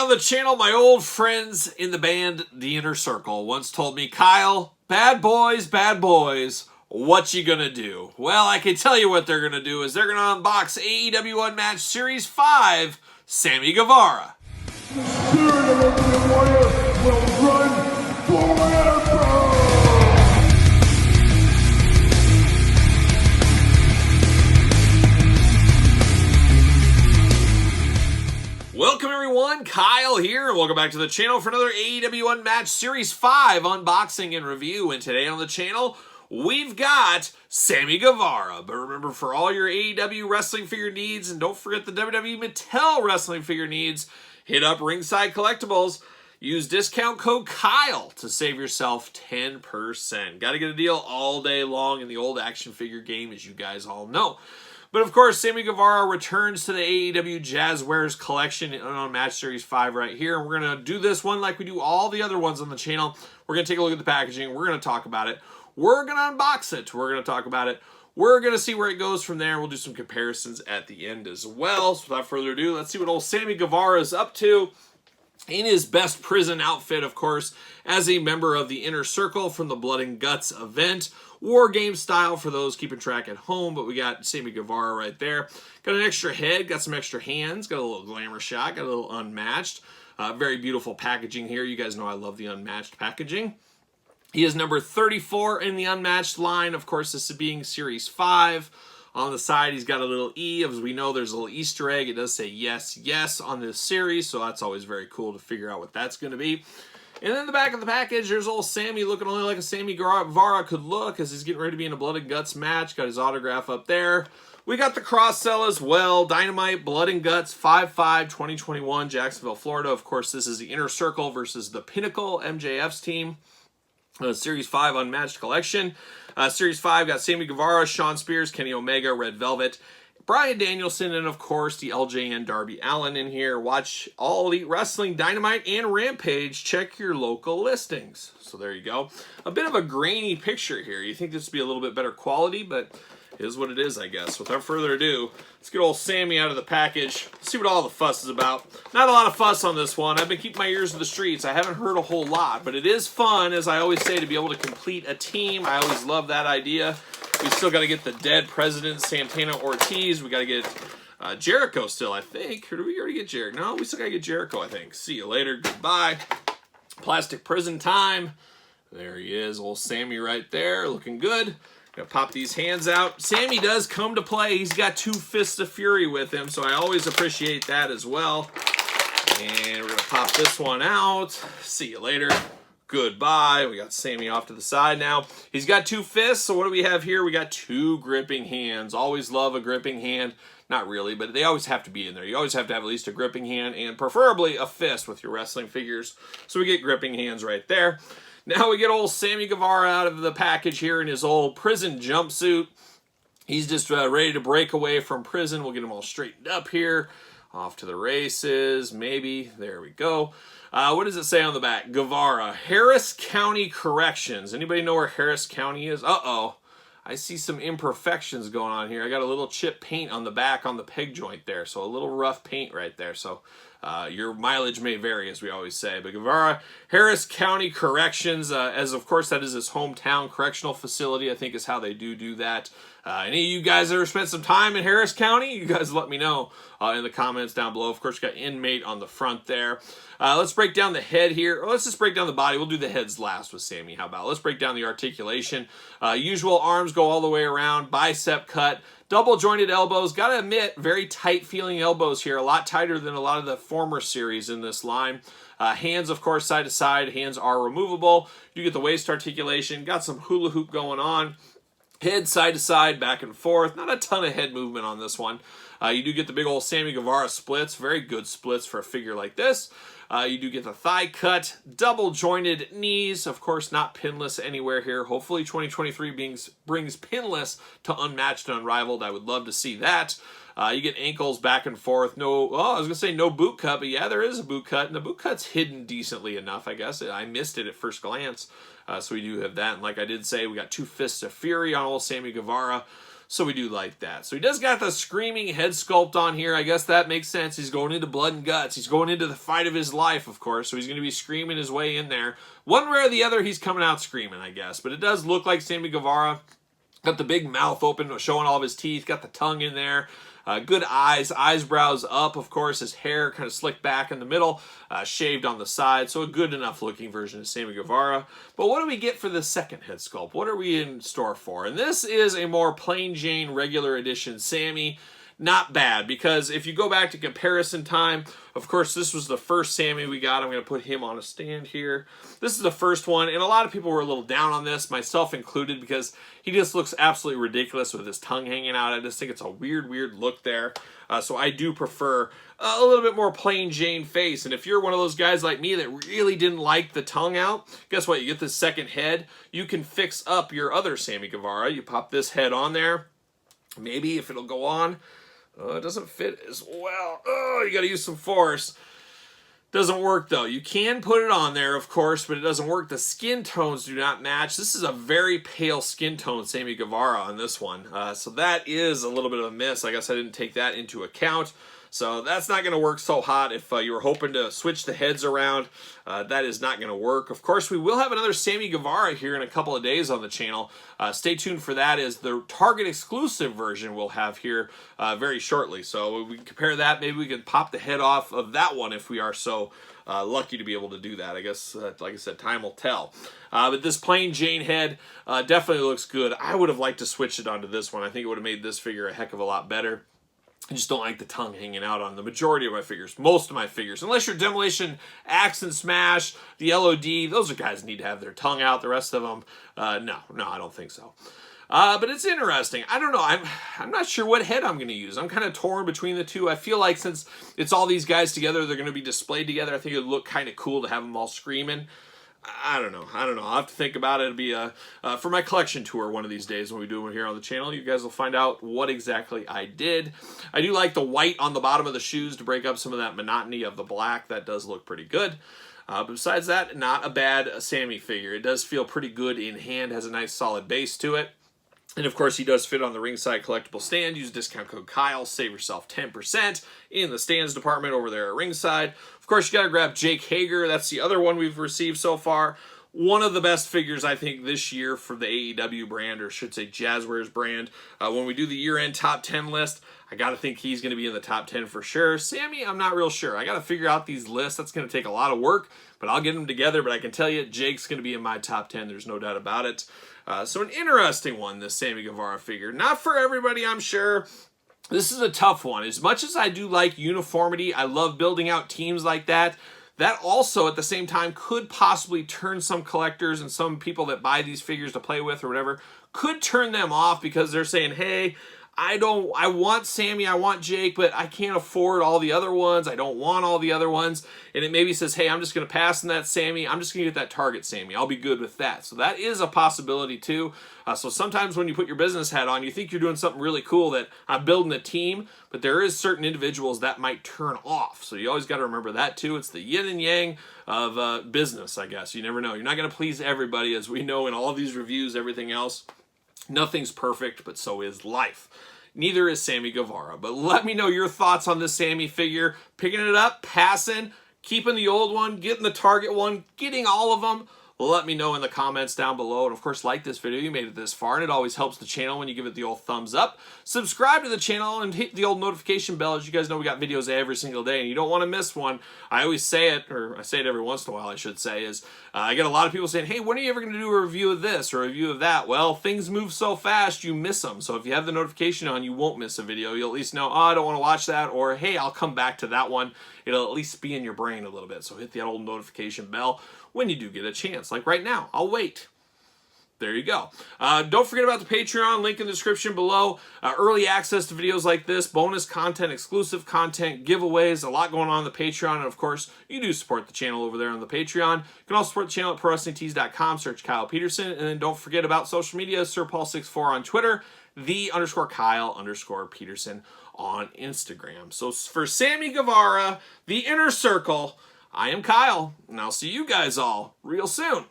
on the channel, my old friends in the band The Inner Circle once told me, Kyle, bad boys, what you gonna do? Well, I can tell you what they're gonna do is they're gonna unbox AEW Unmatched Series 5, Sammy Guevara. The spirit of Ultimate Warrior will run forever! Welcome everyone, Kyle here, and welcome back to the channel for another AEW Unmatched Series 5 unboxing and review. And today on the channel, we've got Sammy Guevara. But remember, for all your AEW wrestling figure needs, and don't forget the WWE Mattel wrestling figure needs, hit up Ringside Collectibles. Use discount code Kyle to save yourself 10%. Got to get a deal all day long in the old action figure game, as you guys all know. But of course, Sammy Guevara returns to the AEW Jazzwares collection in Unmatched Series 5 right here. And we're going to do this one like we do all the other ones on the channel. We're going to take a look at the packaging. We're going to talk about it. We're going to unbox it. We're going to talk about it. We're going to see where it goes from there. We'll do some comparisons at the end as well. So without further ado, let's see what old Sammy Guevara is up to. In his best prison outfit, of course, as a member of the Inner Circle from the Blood and Guts event. War game style for those keeping track at home, but we got Sammy Guevara right there. Got an extra head, got some extra hands, got a little glamour shot, got a little Unmatched. Very beautiful packaging here. You guys know I love the Unmatched packaging. He is number 34 in the Unmatched line. Of course, this is being Series 5. On the side, he's got a little E. As we know, there's a little Easter egg. It does say yes, yes on this series, so that's always very cool to figure out what that's going to be. And then the back of the package, there's old Sammy looking only like a Sammy Guevara could look as he's getting ready to be in a Blood and Guts match. Got his autograph up there. We got the cross-sell as well. Dynamite, Blood and Guts, 5/5/2021, Jacksonville, Florida. Of course, this is the Inner Circle versus the Pinnacle, MJF's team. Series 5 Unmatched Collection. Series 5 got Sammy Guevara, Shawn Spears, Kenny Omega, Red Velvet, Bryan Danielson, and of course the LJN Darby Allin in here. Watch All Elite Wrestling, Dynamite, and Rampage. Check your local listings. So there you go. A bit of a grainy picture here. You think this would be a little bit better quality, but it is what it is, I guess. Without further ado, let's get old Sammy out of the package. See what all the fuss is about. Not a lot of fuss on this one. I've been keeping my ears to the streets. I haven't heard a whole lot, but it is fun, as I always say, to be able to complete a team. I always love that idea. We still got to get the dead president, Santana Ortiz. We got to get Jericho still, I think. Or did we already get Jericho? No, we still got to get Jericho, I think. See you later. Goodbye. Plastic prison time. There he is. Old Sammy right there. Looking good. Gonna pop these hands out. Sammy does come to play. He's got 2 Fists of Fury with him, so I always appreciate that as well. And we're gonna pop this one out. See you later. Goodbye. We got Sammy off to the side now. He's got 2 fists, so what do we have here? We got 2 gripping hands. Always love a gripping hand. Not really, but they always have to be in there. You always have to have at least a gripping hand, and preferably a fist with your wrestling figures. So we get gripping hands right there. Now we get old Sammy Guevara out of the package here in his old prison jumpsuit. He's just ready to break away from prison. We'll get him all straightened up here. Off to the races, maybe. There we go. What does it say on the back? Guevara, Harris County Corrections. Anybody know where Harris County is? Uh-oh. I see some imperfections going on here. I got a little chip paint on the back on the peg joint there. So a little rough paint right there. So your mileage may vary, as we always say. But Guevara, Harris County Corrections, as of course that is his hometown correctional facility, I think is how they do that. Any of you guys ever spent some time in Harris County? You guys let me know in the comments down below. Of course, you got inmate on the front there. Let's break down the head here. Or let's just break down the body. We'll do the heads last with Sammy. How about? Let's break down the articulation. Usual arms go all the way around. Bicep cut. Double jointed elbows. Gotta admit, very tight feeling elbows here. A lot tighter than a lot of the former series in this line. Hands, of course, side to side. Hands are removable. You get the waist articulation. Got some hula hoop going on. Head side to side, back and forth. Not a ton of head movement on this one. You do get the big old Sammy Guevara splits. Very good splits for a figure like this. You do get the thigh cut, double jointed knees. Of course, not pinless anywhere here. Hopefully 2023 brings pinless to Unmatched and Unrivaled. I would love to see that. You get ankles back and forth. No, I was going to say no boot cut, but yeah, there is a boot cut. And the boot cut's hidden decently enough, I guess. I missed it at first glance. So we do have that. And like I did say, we got 2 Fists of Fury on old Sammy Guevara. So we do like that. So he does got the screaming head sculpt on here. I guess that makes sense. He's going into blood and guts. He's going into the fight of his life, of course. So he's going to be screaming his way in there. One way or the other, he's coming out screaming, I guess. But it does look like Sammy Guevara. Got the big mouth open, showing all of his teeth. Got the tongue in there. Good eyebrows up, of course. His hair kind of slicked back in the middle, shaved on the side. So a good enough looking version of Sammy Guevara. But what do we get for the second head sculpt? What are we in store for? And this is a more plain Jane regular edition Sammy. Not bad, because if you go back to comparison time, of course, this was the first Sammy we got. I'm going to put him on a stand here. This is the first one, and a lot of people were a little down on this, myself included, because he just looks absolutely ridiculous with his tongue hanging out. I just think it's a weird look there. So I do prefer a little bit more plain Jane face. And if you're one of those guys like me that really didn't like the tongue out, guess what? You get this second head. You can fix up your other Sammy Guevara. You pop this head on there. Maybe if it'll go on. It doesn't fit as well. Oh, you got to use some force. Doesn't work, though. You can put it on there, of course, but it doesn't work. The skin tones do not match. This is a very pale skin tone, Sammy Guevara, on this one. So that is a little bit of a miss. I guess I didn't take that into account. So that's not going to work so hot. If you were hoping to switch the heads around, that is not going to work. Of course, we will have another Sammy Guevara here in a couple of days on the channel. Stay tuned for that, as the Target exclusive version we'll have here very shortly. So we can compare that. Maybe we can pop the head off of that one if we are so lucky to be able to do that. I guess, like I said, time will tell. But this plain Jane head definitely looks good. I would have liked to switch it onto this one. I think it would have made this figure a heck of a lot better. I just don't like the tongue hanging out on the majority of my figures, most of my figures. Unless you're Demolition, Axe and Smash, the LOD, those are guys that need to have their tongue out. The rest of them, no, I don't think so. But it's interesting. I don't know. I'm not sure what head I'm going to use. I'm kind of torn between the two. I feel like since it's all these guys together, they're going to be displayed together. I think it would look kind of cool to have them all screaming. I don't know. I'll have to think about it. It'll be for my collection tour one of these days when we do it here on the channel. You guys will find out what exactly I did. I do like the white on the bottom of the shoes to break up some of that monotony of the black. That does look pretty good. But besides that, not a bad Sammy figure. It does feel pretty good in hand. Has a nice solid base to it. And of course, he does fit on the ringside collectible stand. Use discount code Kyle. Save yourself 10% in the stands department over there at ringside. Of course, you got to grab Jake Hager. That's the other one we've received so far. One of the best figures, I think, this year for the AEW brand, or I should say Jazzwares brand. When we do the year-end top 10 list, I got to think he's going to be in the top 10 for sure. Sammy, I'm not real sure. I got to figure out these lists. That's going to take a lot of work, but I'll get them together. But I can tell you, Jake's going to be in my top 10. There's no doubt about it. So an interesting one, this Sammy Guevara figure. Not for everybody, I'm sure. This is a tough one. As much as I do like uniformity, I love building out teams like that. That also, at the same time, could possibly turn some collectors and some people that buy these figures to play with or whatever, could turn them off because they're saying, hey, I want Sammy, I want Jake, but I can't afford all the other ones. I don't want all the other ones. And it maybe says, hey, I'm just going to pass on that Sammy. I'm just going to get that Target Sammy. I'll be good with that. So that is a possibility too. So sometimes when you put your business hat on, you think you're doing something really cool, that I'm building a team, but there is certain individuals that might turn off. So you always got to remember that too. It's the yin and yang of business, I guess. You never know. You're not going to please everybody, as we know in all of these reviews, everything else. Nothing's perfect, but so is life. Neither is Sammy Guevara. But let me know your thoughts on this Sammy figure. Picking it up, passing, keeping the old one, getting the Target one, getting all of them. Let me know in the comments down below. And of course, like this video. You made it this far, and it always helps the channel when you give it the old thumbs up. Subscribe to the channel and hit the old notification bell. As you guys know, we got videos every single day, and you don't want to miss one. I always say it, or I say it every once in a while, I should say, is I get a lot of people saying, hey, when are you ever going to do a review of this or a review of that? Well, things move so fast, you miss them. So if you have the notification on, you won't miss a video. You'll at least know, oh, I don't want to watch that, or hey, I'll come back to that one. It'll at least be in your brain a little bit. So hit the old notification bell when you do get a chance. Like right now, I'll wait. There you go. Don't forget about the Patreon, link in the description below. Early access to videos like this, bonus content, exclusive content, giveaways, a lot going on the Patreon. And of course, you do support the channel over there on the Patreon. You can also support the channel at ProWrestlingTees.com, search Kyle Peterson. And then don't forget about social media, SirPaul64 on Twitter, _Kyle_Peterson on Instagram. So for Sammy Guevara, the Inner Circle, I am Kyle, and I'll see you guys all real soon.